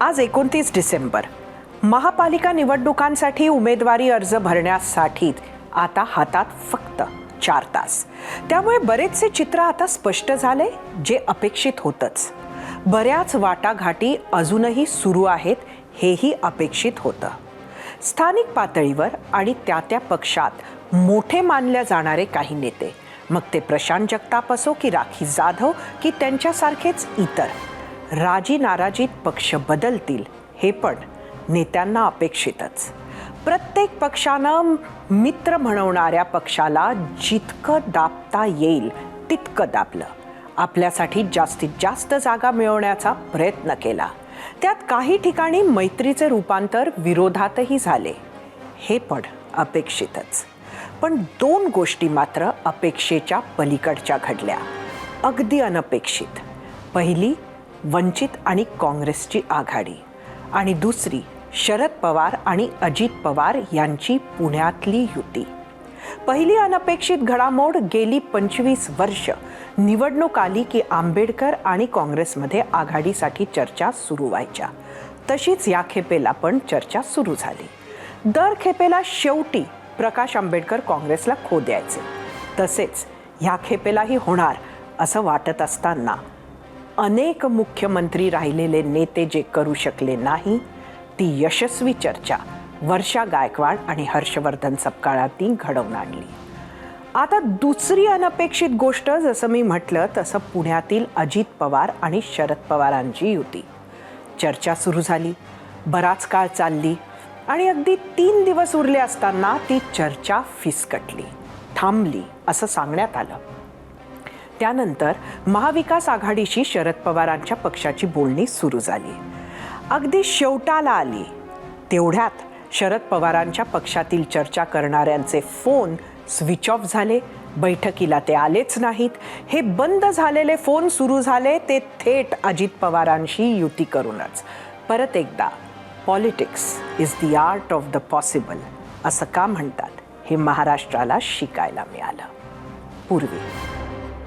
आज 29 डिसेंबर. महापालिका निवडणुकांसाठी उमेदवारी अर्ज भरण्यासाठी आता हातात फक्त 4 तास. त्यामुळे बरेचसे चित्र आता स्पष्ट झाले, जे अपेक्षित होतंच. बऱ्याच वाटाघाटी अजूनही सुरू आहेत, हेही अपेक्षित होतं. स्थानिक पातळीवर आणि त्या पक्षात मोठे मानले जाणारे काही नेते, मग ते प्रशांत जगताप असो की राखी जाधव की त्यांच्यासारखेच इतर, राजी नाराजीत पक्ष बदलतील हे पण नेत्यांना अपेक्षितच. प्रत्येक पक्षानं मित्र म्हणवणाऱ्या पक्षाला जितकं दाबता येईल तितकं दाबलं. आपल्यासाठी जास्तीत जास्त जागा मिळवण्याचा प्रयत्न केला. त्यात काही ठिकाणी मैत्रीचे रूपांतर विरोधातही झाले, हे पण अपेक्षितच. पण 2 गोष्टी मात्र अपेक्षेच्या पलीकडच्या घडल्या, अगदी अनपेक्षित. पहिली, वंचित आणि काँग्रेसची आघाडी, आणि दुसरी, शरद पवार आणि अजित पवार यांची पुण्यातली युती. पहिली अनपेक्षित घडामोड, गेली 25 वर्ष निवडणूक आली की आंबेडकर आणि काँग्रेसमध्ये आघाडीसाठी चर्चा सुरू व्हायच्या. तशीच या खेपेला पण चर्चा सुरू झाली. दर खेपेला शेवटी प्रकाश आंबेडकर काँग्रेसला खो द्यायचे. तसेच ह्या खेपेलाही होणार असं वाटत असताना अनेक मुख्यमंत्री राहिलेले नेते जे करू शकले नाही, ती यशस्वी चर्चा वर्षा गायकवाड आणि हर्षवर्धन सपकाळांनी घडवून आणली. आता दुसरी अनपेक्षित गोष्ट, जसं मी म्हटलं तसं पुण्यातील अजित पवार आणि शरद पवारांची युती. चर्चा सुरू झाली, बराच काळ चालली आणि अगदी 3 दिवस उरले असताना ती चर्चा फिसकटली, थांबली असं सांगण्यात आलं. त्यानंतर महाविकास आघाडीशी शरद पवारांच्या पक्षाची बोलणी सुरू झाली. अगदी शेवटाला आली तेवढ्यात शरद पवारांच्या पक्षातील चर्चा करणाऱ्यांचे फोन स्विच ऑफ झाले. बैठकीला ते आलेच नाहीत. हे बंद झालेले फोन सुरू झाले ते थेट अजित पवारांशी युती करूनच. परत एकदा, politics is the art of the possible असं का म्हणतात, हे महाराष्ट्राला शिकायला मिळालं. पूर्वी